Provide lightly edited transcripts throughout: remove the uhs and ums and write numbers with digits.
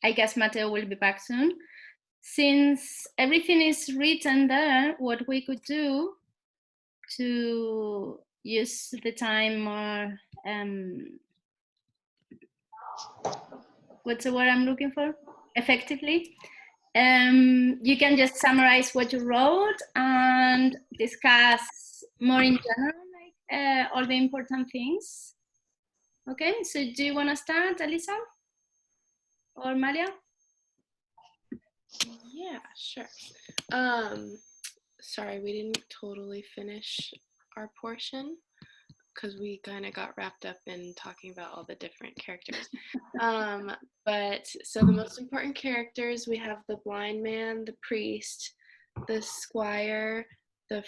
I guess Mateo will be back soon. Since everything is written there, what we could do to use the time more, what's the word I'm looking for? Effectively. You can just summarize what you wrote and discuss more in general, like all the important things. Okay, so do you want to start, Elisa? Or Maria? Yeah, sure. Sorry, we didn't totally finish our portion because we kind of got wrapped up in talking about all the different characters. But so the most important characters, we have the blind man, the priest, the squire, the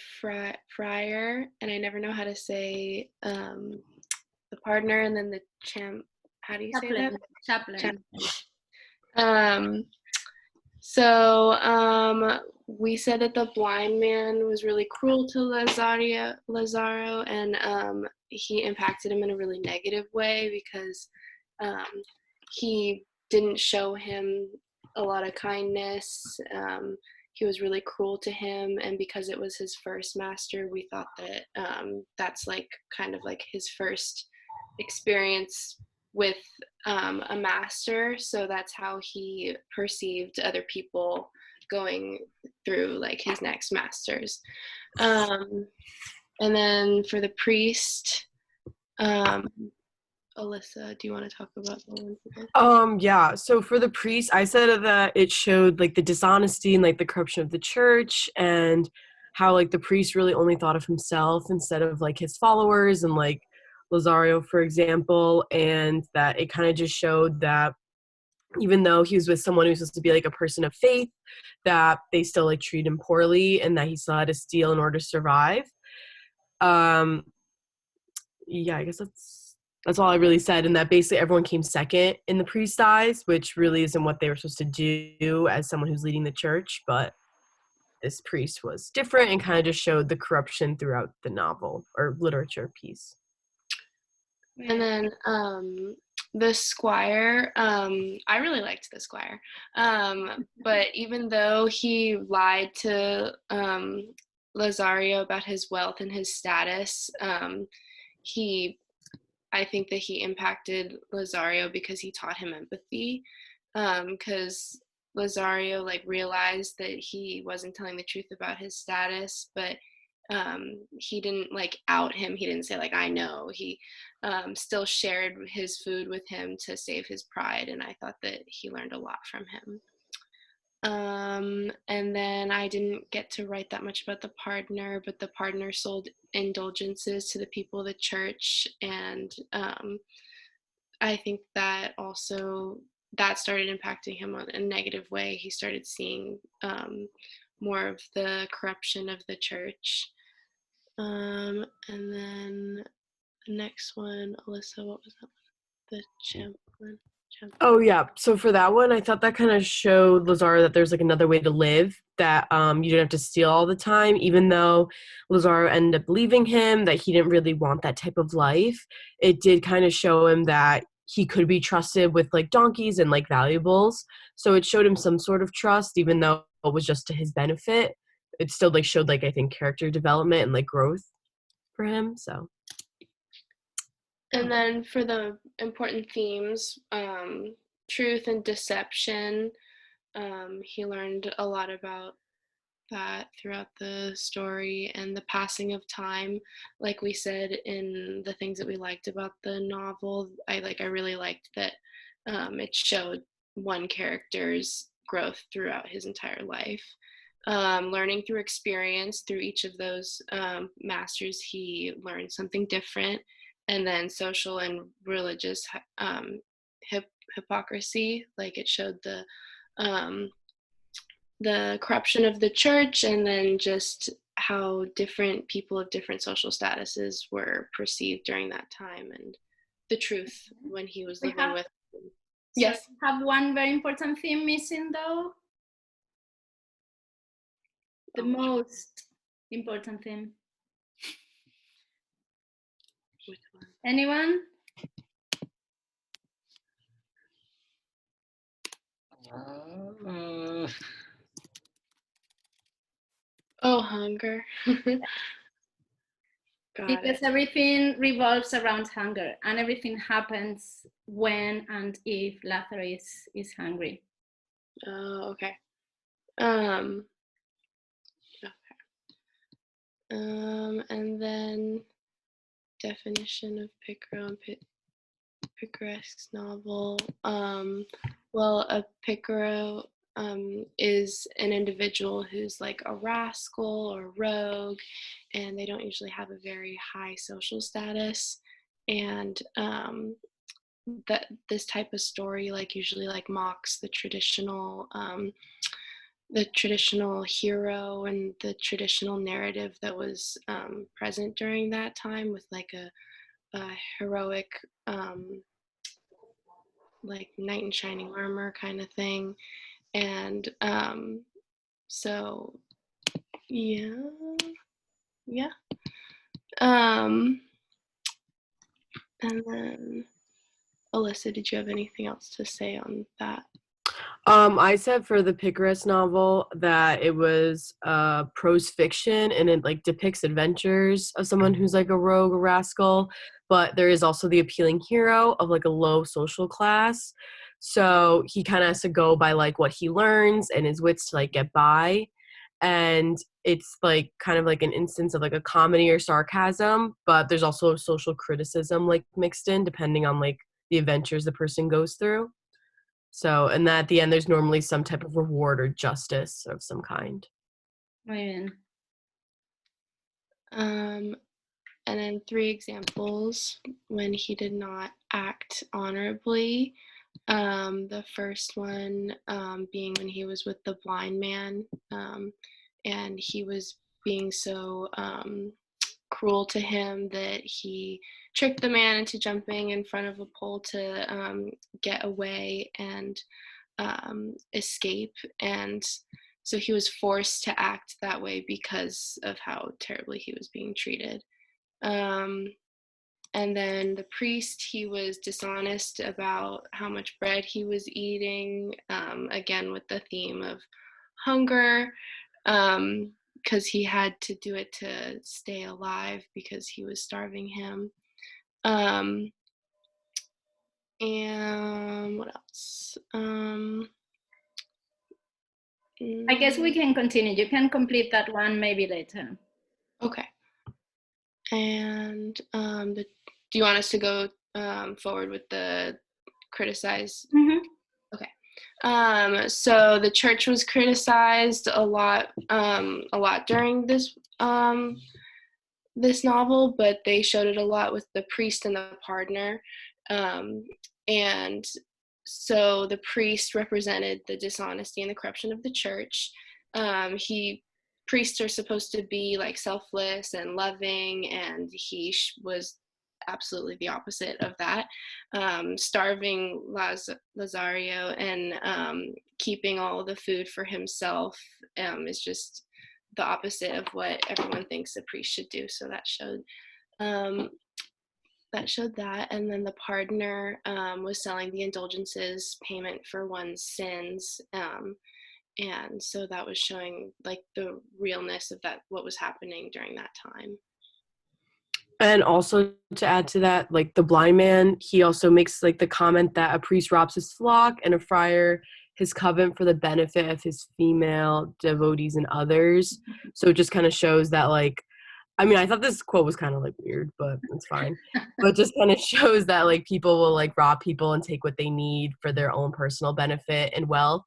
friar, and I never know how to say the partner, and then the how do you say that? Chaplain. So we said that the blind man was really cruel to Lazaro, and he impacted him in a really negative way because he didn't show him a lot of kindness. He was really cruel to him, and because it was his first master, we thought that that's like kind of like his first experience with a master, so that's how he perceived other people going through like his next masters. And then for the priest, Alyssa, do you want to talk about the one for this? Yeah, so for the priest, I said that it showed like the dishonesty and like the corruption of the church, and how like the priest really only thought of himself instead of like his followers and like Lazario, for example, and that it kind of just showed that even though he was with someone who's supposed to be like a person of faith, that they still like treat him poorly and that he still had to steal in order to survive. Yeah, I guess that's all I really said, and that basically everyone came second in the priest's eyes, which really isn't what they were supposed to do as someone who's leading the church, but this priest was different and kind of just showed the corruption throughout the novel or literature piece. And then the squire, I really liked the squire, but even though he lied to Lazario about his wealth and his status, I think that he impacted Lazario because he taught him empathy, because Lazario like realized that he wasn't telling the truth about his status, but he didn't like out him. He didn't say like I know. He still shared his food with him to save his pride, and I thought that he learned a lot from him. And then I didn't get to write that much about the partner, but the partner sold indulgences to the people of the church, and I think that also that started impacting him in a negative way. He started seeing more of the corruption of the church. And then the next one, Alyssa, what was that one? The chaplain. Oh yeah, so for that one, I thought that kind of showed Lazaro that there's like another way to live, that you didn't have to steal all the time, even though Lazaro ended up leaving him, that he didn't really want that type of life. It did kind of show him that he could be trusted with like donkeys and like valuables, so it showed him some sort of trust, even though it was just to his benefit. It still like showed like I think character development and like growth for him, so. And then for the important themes, truth and deception, he learned a lot about that throughout the story, and the passing of time. Like we said in the things that we liked about the novel, I really liked that it showed one character's growth throughout his entire life. Learning through experience, through each of those masters, he learned something different. And then social and religious hypocrisy, like it showed the corruption of the church, and then just how different people of different social statuses were perceived during that time, and the truth when he was living with them. Yes, so have one very important theme missing though. The most important theme. Which one? Anyone? Uh, Oh, hunger. Got Because it. everything revolves around hunger, and everything happens when and if Lazarus is hungry. Oh, okay. Um, and then definition of Picaro and picaresque novel. Well, a picaro is an individual who's like a rascal or rogue, and they don't usually have a very high social status. And that this type of story like usually like mocks the traditional hero and the traditional narrative that was present during that time, with like a heroic like knight in shining armor kind of thing. And so yeah. um and then Alyssa, did you have anything else to say on that? I said for the Picaresque novel that it was prose fiction, and it like depicts adventures of someone who's like a rogue, a rascal, but there is also the appealing hero of like a low social class. So he kind of has to go by like what he learns and his wits to like get by. And it's like kind of like an instance of like a comedy or sarcasm, but there's also social criticism like mixed in depending on like the adventures the person goes through. So, and that at the end, there's normally some type of reward or justice of some kind. Muy bien. And then 3 examples when he did not act honorably. The first one being when he was with the blind man, and he was being so cruel to him that he tricked the man into jumping in front of a pole to get away and escape. And so he was forced to act that way because of how terribly he was being treated. And then the priest, he was dishonest about how much bread he was eating, again with the theme of hunger, because he had to do it to stay alive because he was starving him. And what else? I guess we can continue. You can complete that one maybe later. Okay. And do you want us to go forward with the criticize? Mm-hmm. Okay. So the church was criticized a lot during this this novel, but they showed it a lot with the priest and the partner. And so the priest represented the dishonesty and the corruption of the church. Priests are supposed to be like selfless and loving, and he was absolutely the opposite of that, starving Lazario and keeping all the food for himself is just the opposite of what everyone thinks a priest should do. So that showed that. And then the partner was selling the indulgences, payment for one's sins, and so that was showing like the realness of that, what was happening during that time. And also to add to that, like the blind man, he also makes like the comment that a priest robs his flock and a friar his coven for the benefit of his female devotees and others. So it just kind of shows that like, I mean, I thought this quote was kind of like weird, but it's fine. But just kind of shows that like people will like rob people and take what they need for their own personal benefit and wealth,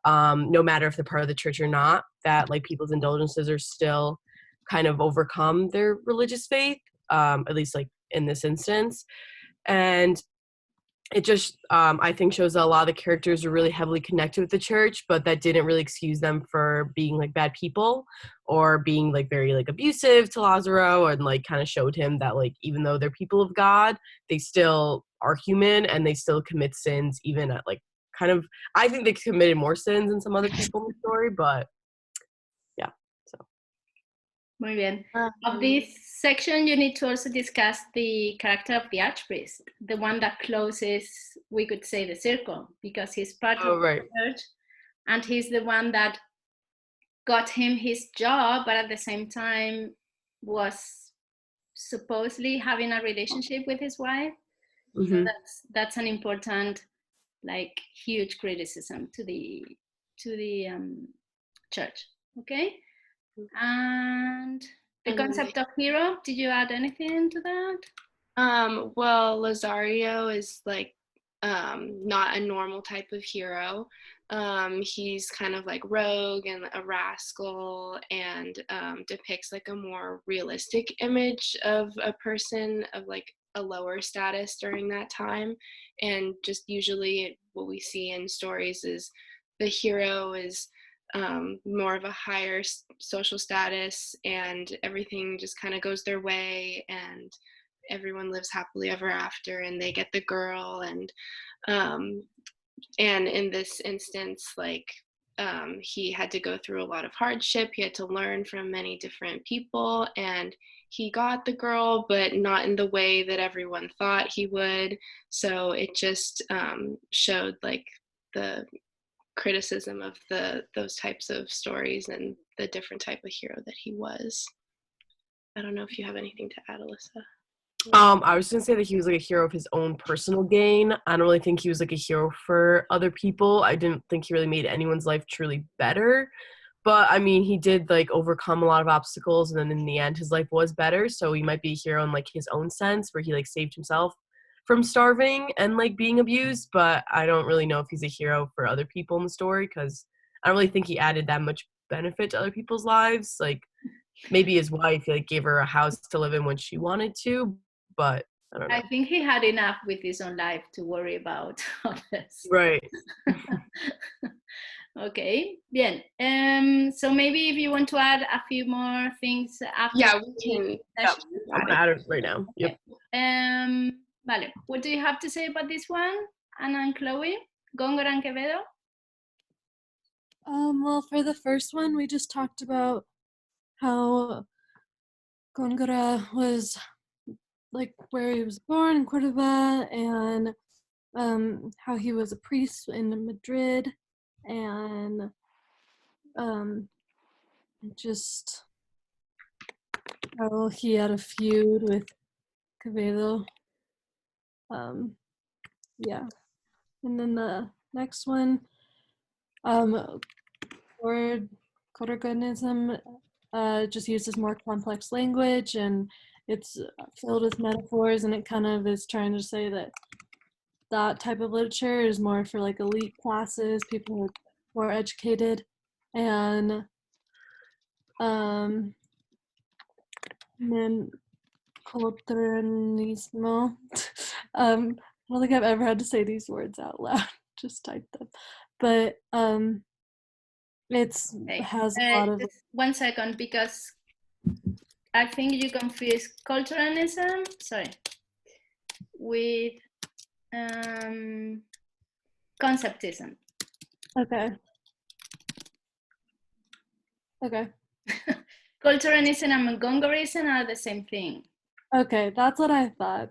no matter if they're part of the church or not, that like people's indulgences are still kind of overcome their religious faith, at least like in this instance. And it just, I think, shows that a lot of the characters are really heavily connected with the church, but that didn't really excuse them for being like bad people or being like very like abusive to Lazaro, and like kind of showed him that like even though they're people of God, they still are human and they still commit sins, even at like kind of, I think they committed more sins than some other people in the story, but yeah. So Muy bien. Of this section, you need to also discuss the character of the archpriest, the one that closes, we could say, the circle, because he's part of the church, and he's the one that got him his job, but at the same time was supposedly having a relationship with his wife. So that's an important, like, huge criticism to the church. Okay. And the concept of hero, did you add anything to that? Well, Lazario is like not a normal type of hero. He's kind of like rogue and a rascal, and depicts like a more realistic image of a person of like a lower status during that time. And just usually what we see in stories is the hero is more of a higher social status, and everything just kind of goes their way, and everyone lives happily ever after, and they get the girl. And in this instance, like he had to go through a lot of hardship. He had to learn from many different people, and he got the girl, but not in the way that everyone thought he would. So it just showed like the criticism of those types of stories and the different type of hero that he was. I don't know if you have anything to add, Alyssa. I was gonna say that he was like a hero of his own personal gain. I don't really think he was like a hero for other people. I didn't think he really made anyone's life truly better. But I mean, he did like overcome a lot of obstacles, and then in the end his life was better. So he might be a hero in like his own sense, where he like saved himself from starving and like being abused. But I don't really know if he's a hero for other people in the story, because I don't really think he added that much benefit to other people's lives. Like maybe his wife like gave her a house to live in when she wanted to, but I don't know. I think he had enough with his own life to worry about others. Right. Okay, bien. So maybe if you want to add a few more things after. Yeah, we can. I'm gonna add it right now. Yep. Vale. What do you have to say about this one, Anna and Chloe? Góngora and Quevedo? Well, for the first one, we just talked about how Góngora was like where he was born in Cordoba, and how he was a priest in Madrid, and just how he had a feud with Quevedo. Yeah. And then the next one, word Cordoganism just uses more complex language, and it's filled with metaphors, and it kind of is trying to say that that type of literature is more for like elite classes, people who are more educated, and then culturanismo. I don't think I've ever had to say these words out loud. Just type them. But it's has a lot of. Just 1 second, because I think you confuse culturalism, with conceptism. Okay. Okay. Culturalism and Gongorism are the same thing. Okay, that's what I thought.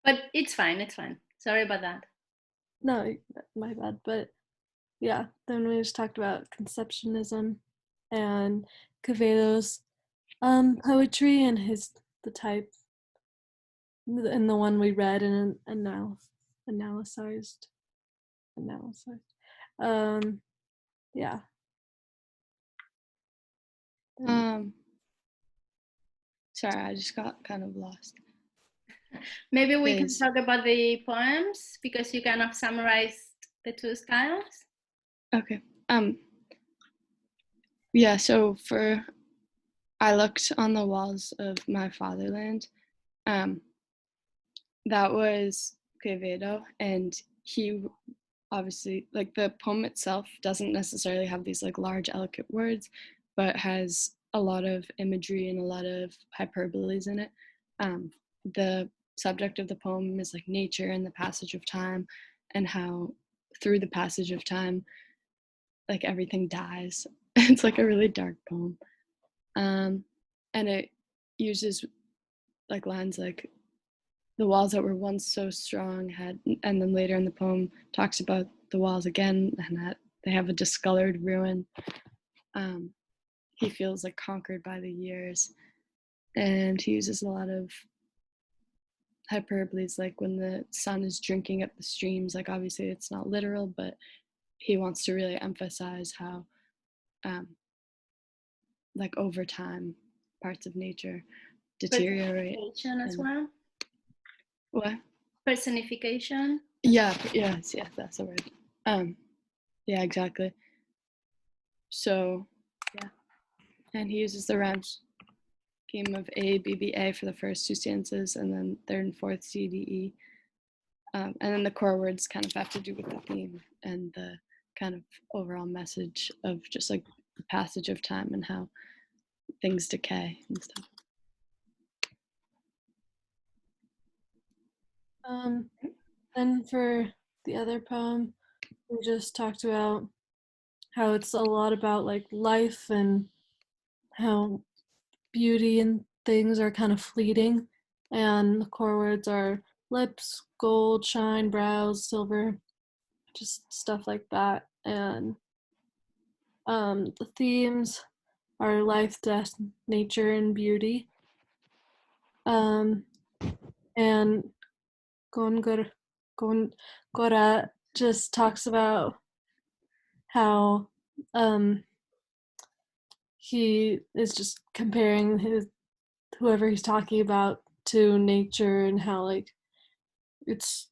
But it's fine, Sorry about that. No, my bad. But yeah, then we just talked about conceptionism and Quevedo's poetry and the type, and the one we read and analyzed. Yeah. Sorry, I just got kind of lost. Maybe we can talk about the poems, because you kind of summarized the two styles. Okay. Yeah, so I looked on the walls of my fatherland. That was Quevedo, and he obviously, like, the poem itself doesn't necessarily have these like large eloquent words, but has a lot of imagery and a lot of hyperboles in it. The subject of the poem is like nature and the passage of time, and how through the passage of time like everything dies. It's like a really dark poem. And it uses like lines like the walls that were once so strong had, and then later in the poem talks about the walls again and that they have a discolored ruin. He feels like conquered by the years, and he uses a lot of hyperboles, like when the sun is drinking up the streams. Like obviously it's not literal, but he wants to really emphasize how like over time parts of nature deteriorate. Personification as and- well. What? Personification. Yeah, yes, that's the word. Yeah, exactly. So, yeah. And he uses the rhyme scheme of A, B, B, A for the first two stanzas, and then third and fourth C, D, E. And then the core words kind of have to do with the theme and the kind of overall message of just like the passage of time and how things decay and stuff. Then for the other poem, we just talked about how it's a lot about like life and how beauty and things are kind of fleeting, and the core words are lips, gold, shine, brows, silver, just stuff like that. And the themes are life, death, nature, and beauty. And Gongora just talks about how he is just comparing whoever he's talking about to nature, and how like it's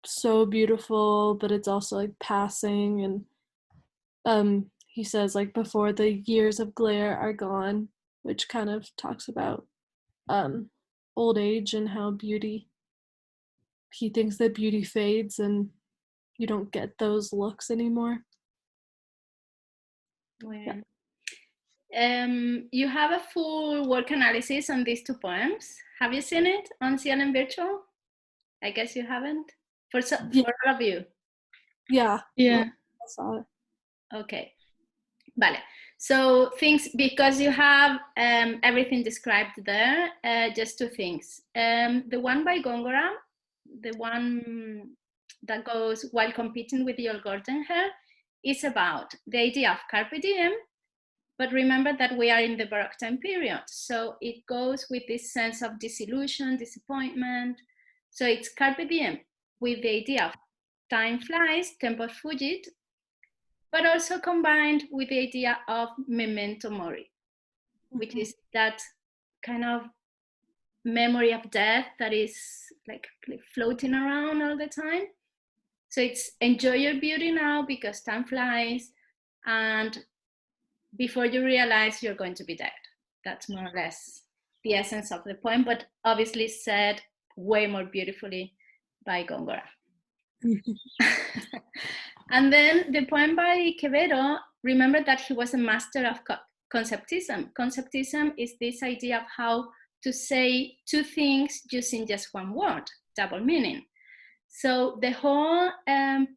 so beautiful, but it's also like passing. And he says like before the years of glare are gone, which kind of talks about old age and how he thinks that beauty fades and you don't get those looks anymore. Well, you have a full work analysis on these two poems. Have you seen it on CNN Virtual? I guess you haven't. For all of you. Yeah. Yeah. I saw it. Okay. Vale. So things, because you have everything described there, just two things. The one by Gongora, the one that goes while competing with your golden hair, is about the idea of carpe diem, but remember that we are in the Baroque time period. So it goes with this sense of disillusion, disappointment. So it's carpe diem with the idea of time flies, tempo fugit, but also combined with the idea of memento mori, which is that kind of memory of death that is like floating around all the time. So it's enjoy your beauty now because time flies, and before you realize you're going to be dead. That's more or less the essence of the poem, but obviously said way more beautifully by Gongora. And then the poem by Quevedo, remember that he was a master of conceptism. Conceptism is this idea of how to say two things using just one word, double meaning. So the whole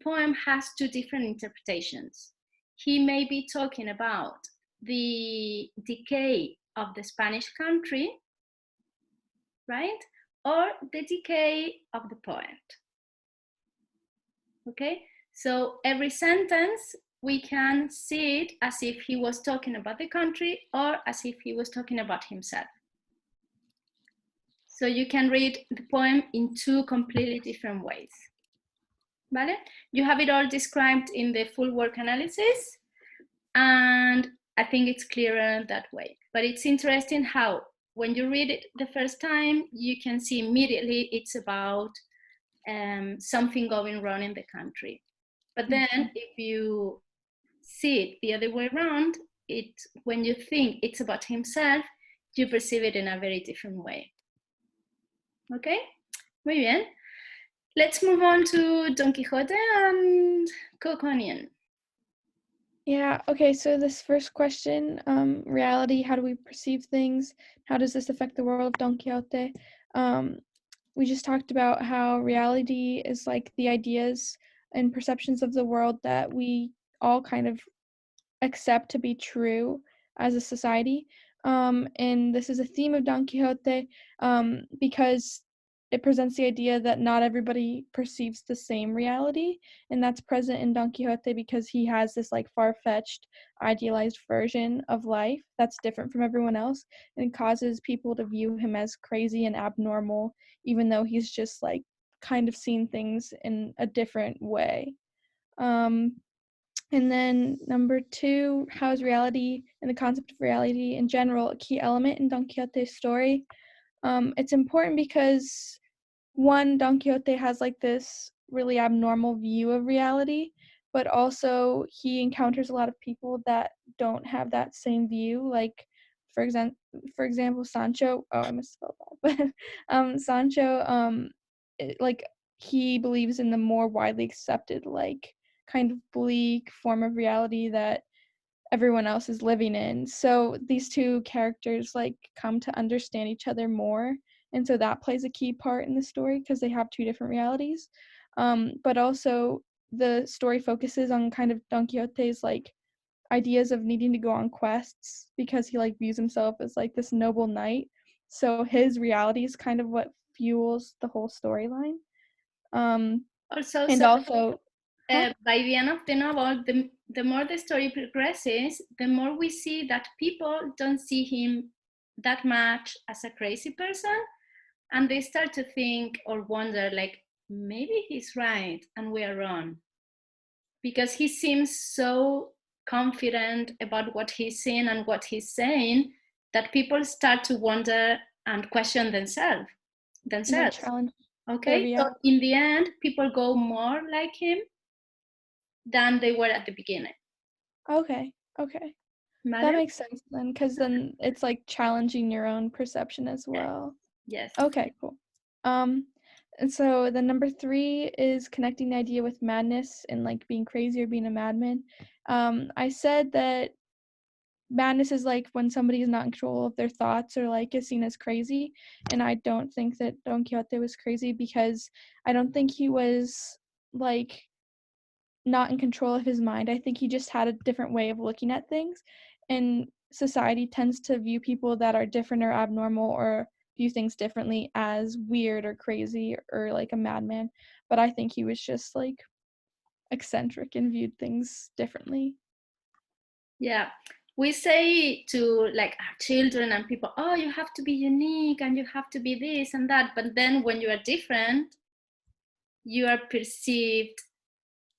poem has two different interpretations. He may be talking about the decay of the Spanish country, right? Or the decay of the poet. Okay, so every sentence we can see it as if he was talking about the country or as if he was talking about himself. So you can read the poem in two completely different ways. Vale? You have it all described in the full work analysis, and I think it's clearer that way. But it's interesting how when you read it the first time, you can see immediately it's about something going wrong in the country. But then if you see it the other way around, when you think it's about himself, you perceive it in a very different way. Okay? Muy bien. Let's move on to Don Quixote and Coco Onion. Yeah, okay, so this first question, reality, how do we perceive things? How does this affect the world of Don Quixote? We just talked about how reality is like the ideas and perceptions of the world that we all kind of accept to be true as a society. And this is a theme of Don Quixote because it presents the idea that not everybody perceives the same reality, and that's present in Don Quixote because he has this like far-fetched, idealized version of life that's different from everyone else, and causes people to view him as crazy and abnormal, even though he's just like kind of seen things in a different way. Um, and then number two, how is reality and the concept of reality in general a key element in Don Quixote's story? It's important because one, Don Quixote has like this really abnormal view of reality, but also he encounters a lot of people that don't have that same view. Like, for example, Sancho. Oh, I misspelled that. But Sancho, like he believes in the more widely accepted, like kind of bleak form of reality that everyone else is living in. So these two characters like come to understand each other more, and so that plays a key part in the story because they have two different realities. But also the story focuses on kind of Don Quixote's like ideas of needing to go on quests because he like views himself as like this noble knight. So his reality is kind of what fuels the whole storyline. Also, And also, by the end of the novel, the more the story progresses, the more we see that people don't see him that much as a crazy person, and they start to think or wonder, like, maybe he's right and we are wrong. Because he seems so confident about what he's saying and what he's saying that people start to wonder and question themselves. challenge. Okay, so in the end, people go more like him than they were at the beginning. Okay. That makes sense then, because then it's like challenging your own perception as well. Yes. Okay, cool. And so the number three is connecting the idea with madness and like being crazy or being a madman. I said that madness is like when somebody is not in control of their thoughts or like is seen as crazy, and I don't think that Don Quixote was crazy because I don't think he was like not in control of his mind. I think he just had a different way of looking at things, and society tends to view people that are different or abnormal or view things differently as weird or crazy or like a madman. But I think he was just like eccentric and viewed things differently. Yeah, we say to like our children and people, oh, you have to be unique and you have to be this and that, but then when you are different, you are perceived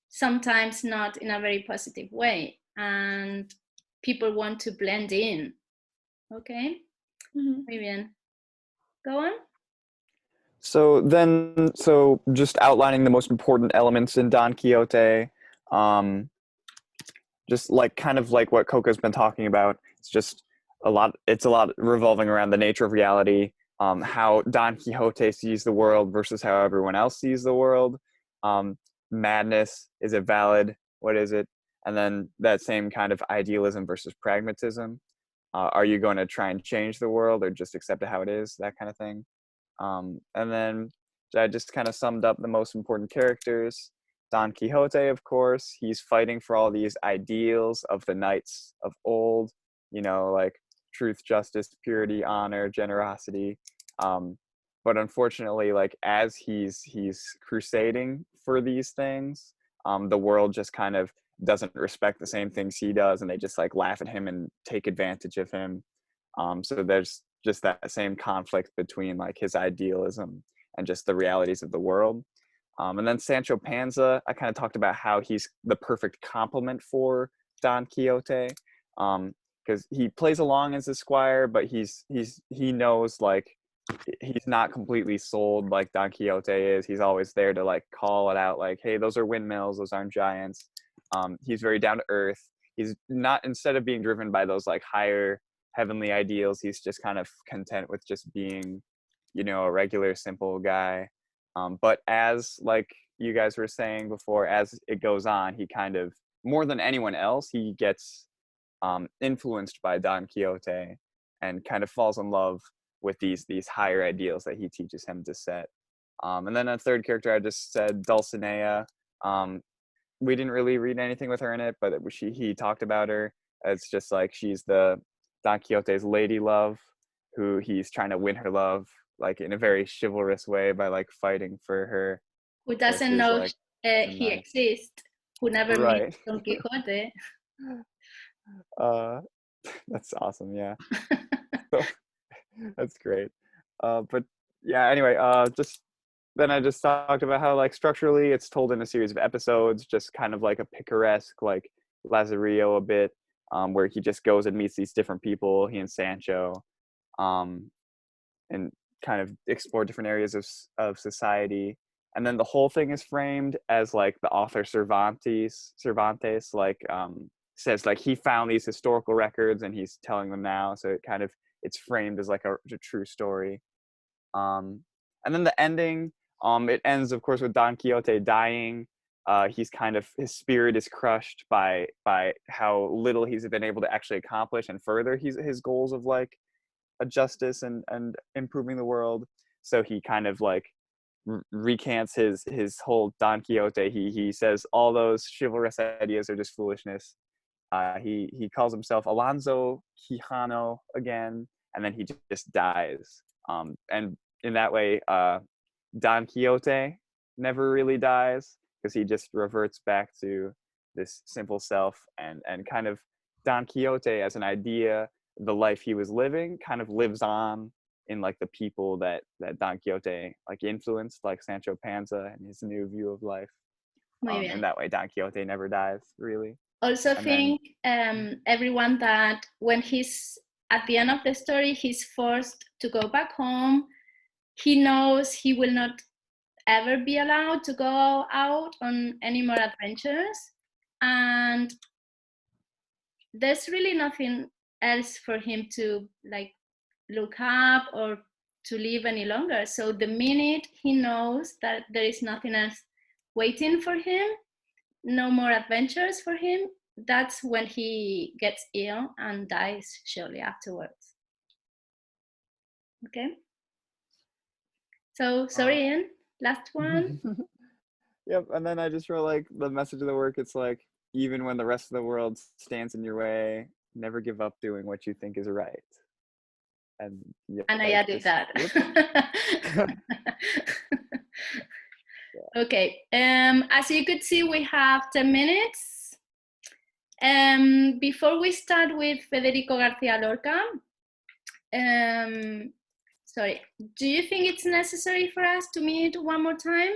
sometimes not in a very positive way, and people want to blend in. Okay. Mm-hmm. Muy bien. Go on. So just outlining the most important elements in Don Quixote, just like kind of like what Coco's been talking about. It's a lot revolving around the nature of reality, how Don Quixote sees the world versus how everyone else sees the world. Madness, is it valid? What is it? And then that same kind of idealism versus pragmatism. Are you going to try and change the world or just accept it how it is? That kind of thing. And then I just kind of summed up the most important characters. Don Quixote, of course, he's fighting for all these ideals of the knights of old, like truth, justice, purity, honor, generosity. But unfortunately, like as he's crusading for these things, the world just kind of doesn't respect the same things he does, and they just like laugh at him and take advantage of him. So there's just that same conflict between like his idealism and just the realities of the world. And then Sancho Panza, I kind of talked about how he's the perfect complement for Don Quixote, because he plays along as a squire, but he knows like he's not completely sold like Don Quixote is. He's always there to like call it out, like, hey, those are windmills, those aren't giants. He's very down to earth. He's not, instead of being driven by those like higher heavenly ideals, he's just kind of content with just being, a regular simple guy. But as like you guys were saying before, as it goes on, he kind of, more than anyone else, he gets influenced by Don Quixote and kind of falls in love with these higher ideals that he teaches him to set. And then a third character I just said, Dulcinea. we didn't really read anything with her in it, but he talked about her. It's just like she's the Don Quixote's lady love, who he's trying to win her love, like in a very chivalrous way by like fighting for her. Who doesn't versus, know like, he knight. exists? Who never Right. meets Don Quixote? That's awesome. Yeah. So, that's great. But yeah. Anyway, then I just talked about how like structurally it's told in a series of episodes, just kind of like a picaresque, like Lazarillo a bit, where he just goes and meets these different people, he and Sancho, and kind of explore different areas of society. And then the whole thing is framed as like the author Cervantes like says like he found these historical records and he's telling them now. So it's framed as like a true story. And then the ending, it ends of course with Don Quixote dying. His spirit is crushed by how little he's been able to actually accomplish and further his goals of like a justice and improving the world. So he kind of like recants his whole Don Quixote. He says all those chivalrous ideas are just foolishness. He calls himself Alonso Quijano again, and then he just dies. And in that way, Don Quixote never really dies because he just reverts back to this simple self, and kind of Don Quixote as an idea, the life he was living, kind of lives on in like the people that Don Quixote like influenced, like Sancho Panza and his new view of life. And that way Don Quixote never dies, really. Also And think everyone that when he's at the end of the story, he's forced to go back home. He knows he will not ever be allowed to go out on any more adventures. And there's really nothing else for him to like look up or to live any longer. So the minute he knows that there is nothing else waiting for him, no more adventures for him, that's when he gets ill and dies shortly afterwards. Okay. So sorry, Ian, last one. Yep. And then I just wrote like the message of the work. It's like, even when the rest of the world stands in your way, never give up doing what you think is right. And yeah, I added that. Okay. As you could see, we have 10 minutes. Before we start with Federico García Lorca, sorry, do you think it's necessary for us to meet one more time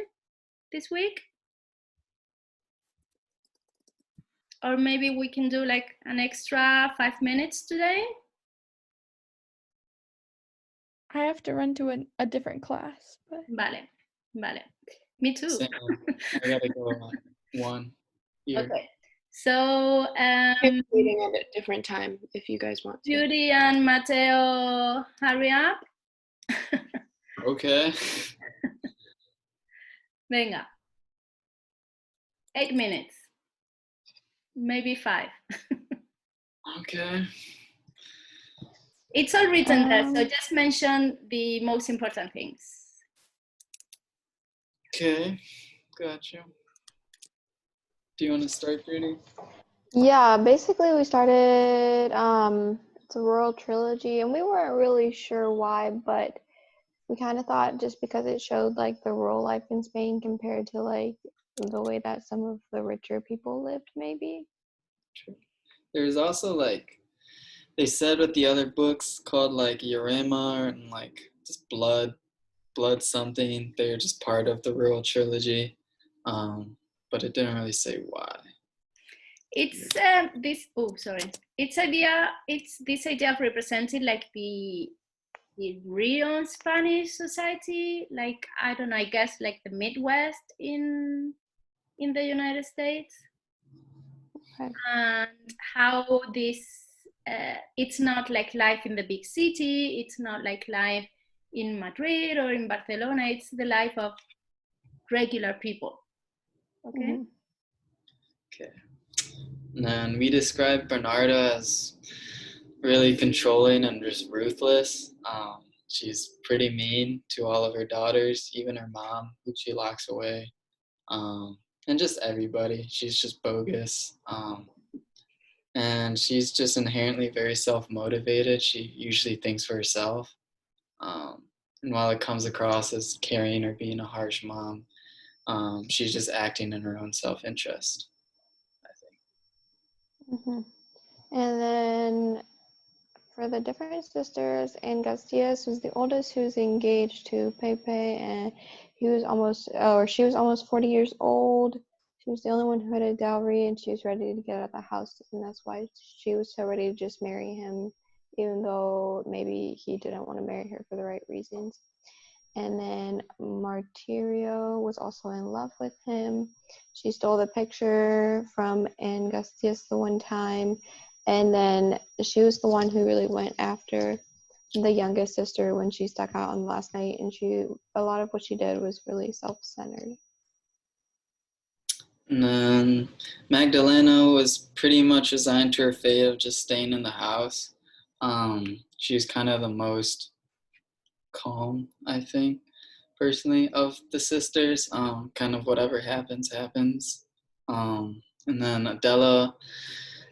this week? Or maybe we can do like an extra 5 minutes today? I have to run to a different class. But... Vale. Me too. Same. I gotta go one here. Okay. So Meeting at a different time if you guys want to. Judy and Mateo, hurry up. Okay. Venga. 8 minutes. Maybe 5. Okay. It's all written there, so just mention the most important things. Okay. Gotcha. Do you want to start, Judy? Yeah, basically we started it's a rural trilogy, and we weren't really sure why, but we kind of thought just because it showed like the rural life in Spain compared to like the way that some of the richer people lived, maybe. There's also like, they said with the other books called like Eurema and like just blood something, they're just part of the rural trilogy, but it didn't really say why. It's this idea of representing like the real Spanish society, like I don't know, I guess like the Midwest in the United States. Okay. And how this it's not like life in the big city, it's not like life in Madrid or in Barcelona, it's the life of regular people. Okay. Mm-hmm. Okay. And then we described Bernarda as really controlling and just ruthless. She's pretty mean to all of her daughters, even her mom, who she locks away. and just everybody. She's just bogus. And she's just inherently very self-motivated. She usually thinks for herself. And while it comes across as caring or being a harsh mom, she's just acting in her own self-interest, I think. Hmm. And then for the different sisters, Angustias was the oldest, who's engaged to Pepe, and she was almost 40 years old. She was the only one who had a dowry, and she was ready to get out of the house, and that's why she was so ready to just marry him, even though maybe he didn't want to marry her for the right reasons. And then Martirio was also in love with him. She stole the picture from Angustias the one time, and then she was the one who really went after the youngest sister when she stuck out on the last night, and a lot of what she did was really self-centered. And then Magdalena was pretty much resigned to her fate of just staying in the house. She was kind of the most calm, I think, personally, of the sisters. Kind of whatever happens, happens. And then Adela,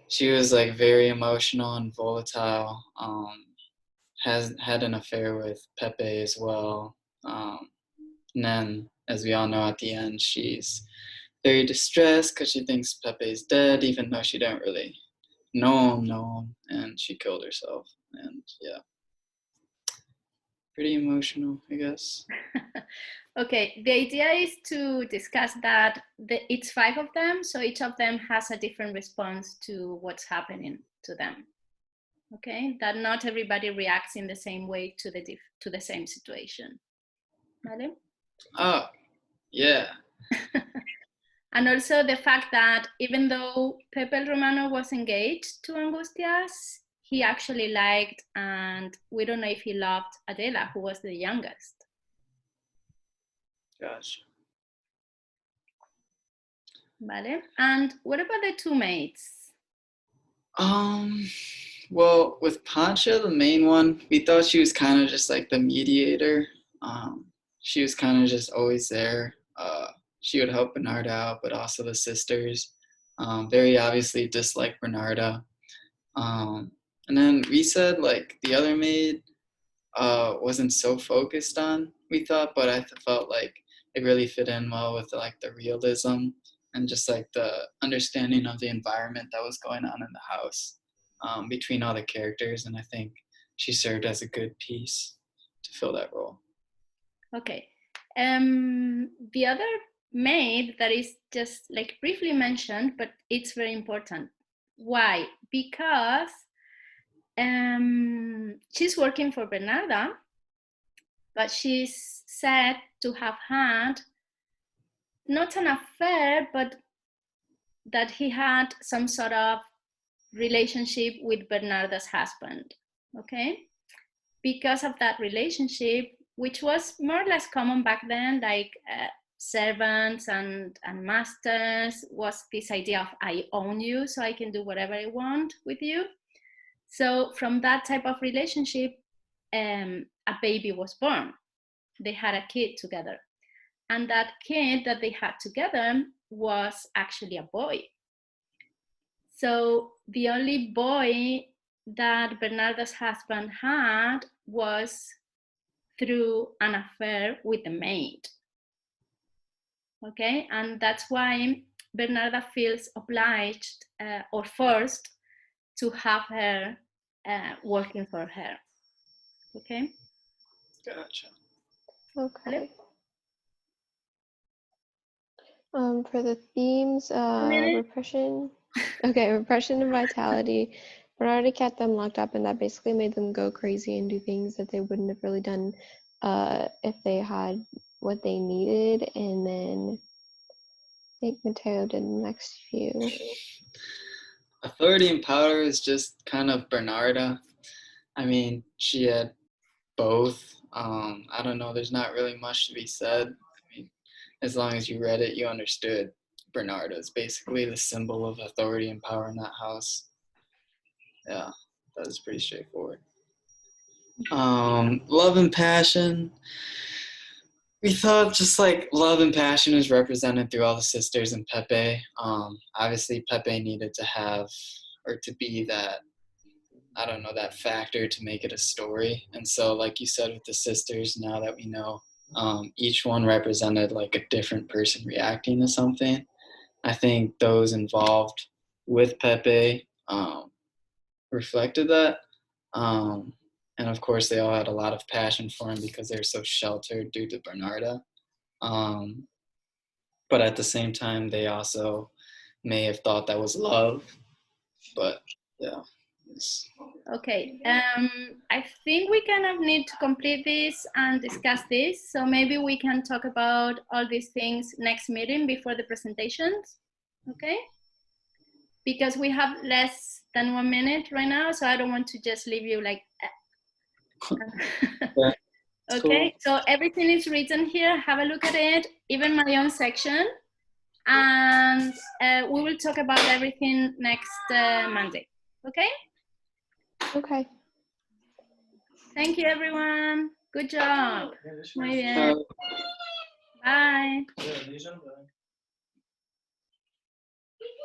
she was like very emotional and volatile. Has had an affair with Pepe as well. And then, as we all know, at the end, she's very distressed because she thinks Pepe's dead, even though she didn't really know him, and she killed herself. And yeah, pretty emotional, I guess. Okay, the idea is to discuss that it's 5 of them, so each of them has a different response to what's happening to them. Okay, that not everybody reacts in the same way to the same situation. Vale? Oh, yeah. And also the fact that even though Pepe Romano was engaged to Angustias, he actually liked, and we don't know if he loved, Adela, who was the youngest. Gotcha. Vale? And what about the 2 maids? Well, with Pancha, the main one, we thought she was kind of just like the mediator. She was kind of just always there. She would help Bernarda out, but also the sisters. Very obviously disliked Bernarda. And then we said like the other maid wasn't so focused on, we thought, but I felt like it really fit in well with like the realism and just like the understanding of the environment that was going on in the house between all the characters. And I think she served as a good piece to fill that role. Okay. The other maid that is just like briefly mentioned, but it's very important. Why? Because she's working for Bernarda, but she's said to have had not an affair, but that he had some sort of relationship with Bernarda's husband. Okay? Because of that relationship, which was more or less common back then, like servants and masters, was this idea of I own you, so I can do whatever I want with you. So from that type of relationship, a baby was born. They had a kid together. And that kid that they had together was actually a boy. So the only boy that Bernarda's husband had was through an affair with the maid. Okay, and that's why Bernarda feels obliged or forced to have her working for her. Okay? Gotcha. Okay. For the themes, repression. Okay, repression and vitality. Bernarda kept them locked up, and that basically made them go crazy and do things that they wouldn't have really done if they had what they needed. And then I think Mateo did the next few. Authority and power is just kind of Bernarda. I mean, she had both. I don't know, there's not really much to be said. I mean, as long as you read it, you understood Bernarda is basically the symbol of authority and power in that house. Yeah, that was pretty straightforward. Love and passion. we thought just like love and passion is represented through all the sisters in Pepe. Obviously Pepe needed to have, or to be that, I don't know, that factor to make it a story. And so like you said with the sisters, now that we know, each one represented like a different person reacting to something. I think those involved with Pepe reflected that. And of course, they all had a lot of passion for him because they're so sheltered due to Bernarda. But at the same time, they also may have thought that was love. But yeah. Okay, I think we kind of need to complete this and discuss this. So maybe we can talk about all these things next meeting before the presentations, okay? Because we have less than 1 minute right now, so I don't want to just leave you like, okay, so everything is written here. Have a look at it, even my own section. And we will talk about everything next Monday, okay? Okay. Thank you, everyone. Good job. Muy bien. Bye.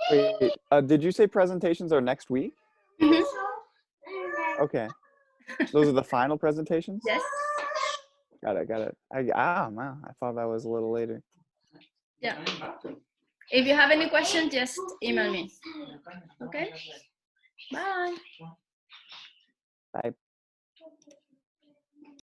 Wait, did you say presentations are next week? Mhm. Okay. Those are the final presentations? Yes. Got it. Wow. I thought that was a little later. Yeah. If you have any questions, just email me. Okay. Bye. Bye.